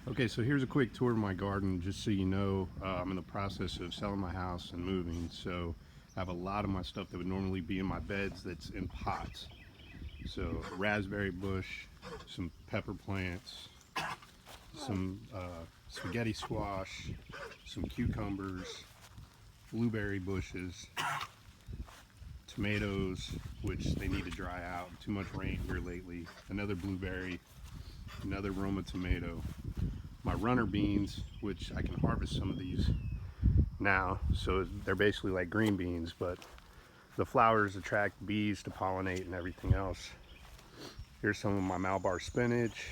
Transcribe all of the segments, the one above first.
Okay, so here's a quick tour of my garden, just so you know. I'm in the process of selling my house and moving, so I have a lot of my stuff that would normally be in my beds that's in pots. So raspberry bush, some pepper plants, some spaghetti squash, some cucumbers, blueberry bushes, tomatoes, which they need to dry out. Too much rain here lately. Another blueberry, another Roma tomato. My runner beans, which I can harvest some of these now, so they're basically like green beans, but the flowers attract bees to pollinate and everything else. Here's some of my Malabar spinach,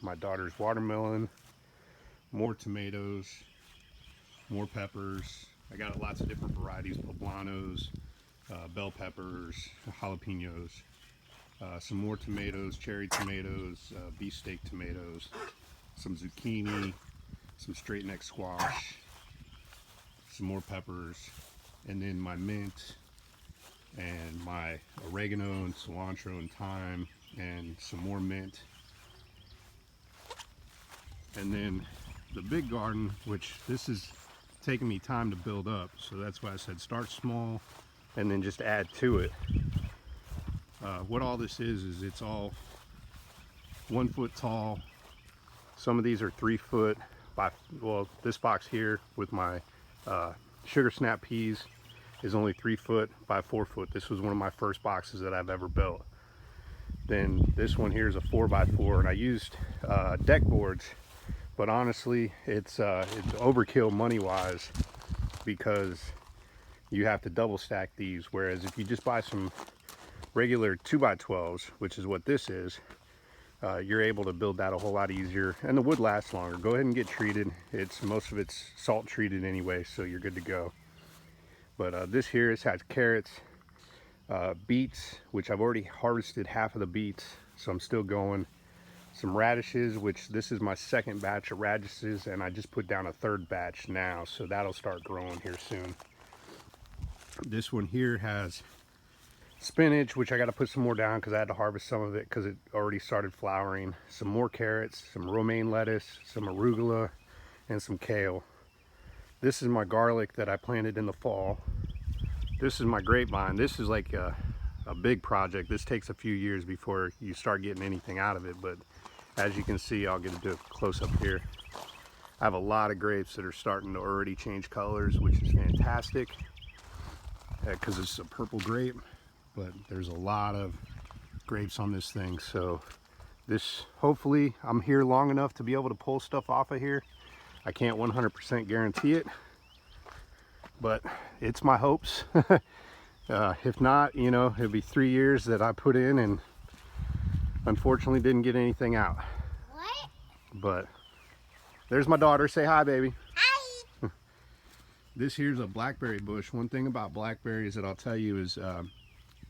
my daughter's watermelon, more tomatoes, more peppers. I got lots of different varieties, poblanos, bell peppers, jalapenos, some more tomatoes, cherry tomatoes, beefsteak tomatoes, some zucchini, some straight neck squash, some more peppers, and then my mint and my oregano and cilantro and thyme and some more mint. And then the big garden, which this is taking me time to build up, so that's why I said start small and then just add to it. What all this is it's all 1 foot tall. Some of these are 3 foot by, well, this box here with my sugar snap peas is only 3 foot by 4 foot. This was one of my first boxes that I've ever built. Then this one here is a 4 by 4, and I used deck boards, but honestly it's overkill money wise, because you have to double stack these, whereas if you just buy some regular 2 by 12s, which is what this is, you're able to build that a whole lot easier, and the wood lasts longer. Go ahead and get treated. Most of it's salt treated anyway, so you're good to go. But this here, this has carrots, beets, which I've already harvested half of the beets, so I'm still going. Some radishes, which this is my second batch of radishes, and I just put down a third batch now, so that'll start growing here soon. This one here has spinach, which I got to put some more down because I had to harvest some of it because it already started flowering. Some more carrots, some romaine lettuce, some arugula, and some kale. This is my garlic that I planted in the fall. This is my grapevine. This is like a big project. This takes a few years before you start getting anything out of it, but as you can see, I'll get to do a close up here. I have a lot of grapes that are starting to already change colors, which is fantastic because it's a purple grape. But there's a lot of grapes on this thing, so this, hopefully I'm here long enough to be able to pull stuff off of here. I can't 100% guarantee it, but it's my hopes. If not, you know, it'll be 3 years that I put in and unfortunately didn't get anything out. What? But there's my daughter. Say hi, baby. Hi. This here's a blackberry bush. One thing about blackberries that I'll tell you is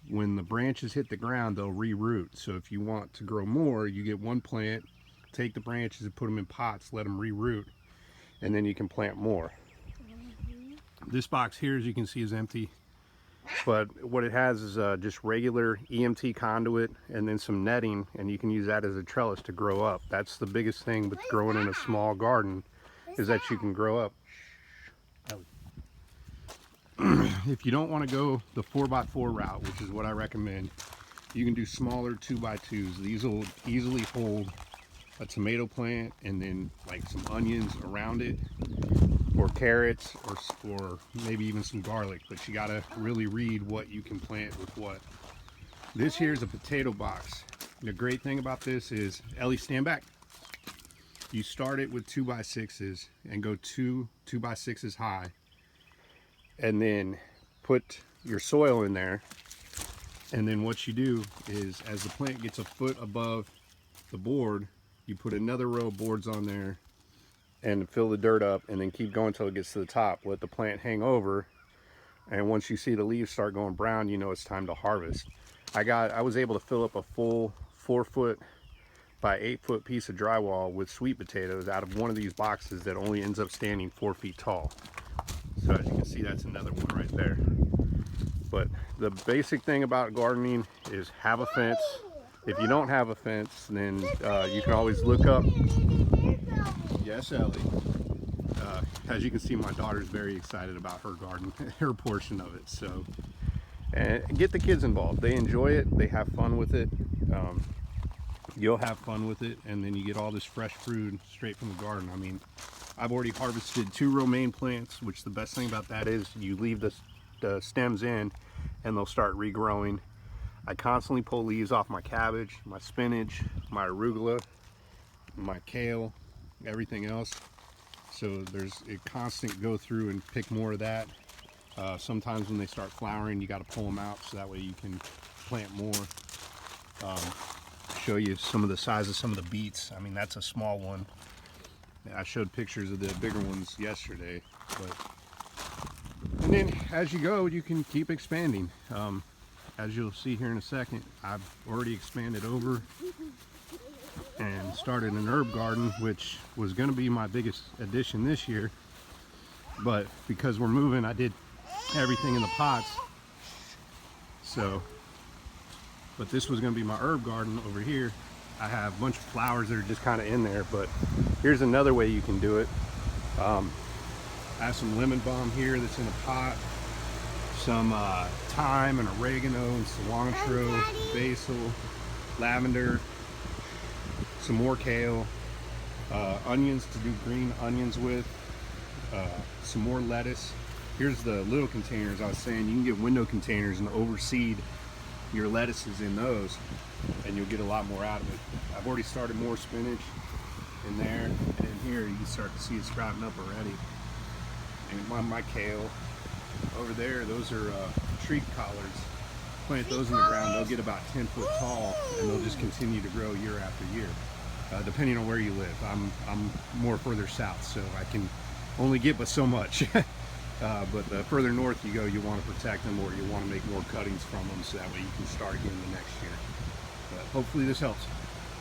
when the branches hit the ground, they'll reroot. So if you want to grow more, you get one plant, take the branches and put them in pots, let them reroot, and then you can plant more. This box here, as you can see, is empty, but what it has is just regular EMT conduit and then some netting, and you can use that as a trellis to grow up. That's the biggest thing with growing in a small garden, is that you can grow up. If you don't want to go the 4 by 4 route, which is what I recommend, you can do smaller 2 by 2s. These will easily hold a tomato plant and then like some onions around it, or carrots, or maybe even some garlic, but you got to really read what you can plant with what. This here is a potato box. The great thing about this is, Ellie, stand back. You start it with 2 by 6s and go 2 by 6s high, and then put your soil in there. And then what you do is, as the plant gets a foot above the board, you put another row of boards on there and fill the dirt up, and then keep going until it gets to the top. Let the plant hang over, and once you see the leaves start going brown, you know it's time to harvest. I was able to fill up a full 4 foot by 8 foot piece of drywall with sweet potatoes out of one of these boxes that only ends up standing 4 feet tall. So as you can see, that's another one right there. But the basic thing about gardening is have a fence. If you don't have a fence, then you can always look up. Yeah. Yes, Ellie. As you can see, my daughter's very excited about her garden, her portion of it. So, and get the kids involved. They enjoy it. They have fun with it. You'll have fun with it, and then you get all this fresh fruit straight from the garden. I mean, I've already harvested 2 romaine plants, which the best thing about that is you leave the stems in, and they'll start regrowing. I constantly pull leaves off my cabbage, my spinach, my arugula, my kale, everything else. So there's a constant go through and pick more of that. Sometimes when they start flowering, you got to pull them out so that way you can plant more. Show you some of the size of some of the beets. I mean, that's a small one. I showed pictures of the bigger ones yesterday. And then as you go, you can keep expanding. As you'll see here in a second, I've already expanded over and started an herb garden, which was going to be my biggest addition this year. But because we're moving, I did everything in the pots. So, but this was going to be my herb garden over here. I have a bunch of flowers that are just kind of in there, but here's another way you can do it. I have some lemon balm here that's in a pot, some thyme and oregano and cilantro, basil, lavender, some more kale, onions to do green onions with, some more lettuce. Here's the little containers I was saying. You can get window containers and overseed your lettuces in those, and you'll get a lot more out of it. I've already started more spinach in there, and in here you can start to see it sprouting up already. And my kale over there, those are tree collards. Plant those in the ground, they'll get about 10 foot tall, and they'll just continue to grow year after year, depending on where you live. I'm more further south, so I can only get but so much. But the further north you go, you want to protect them, or you want to make more cuttings from them, so that way you can start again the next year. But hopefully this helps.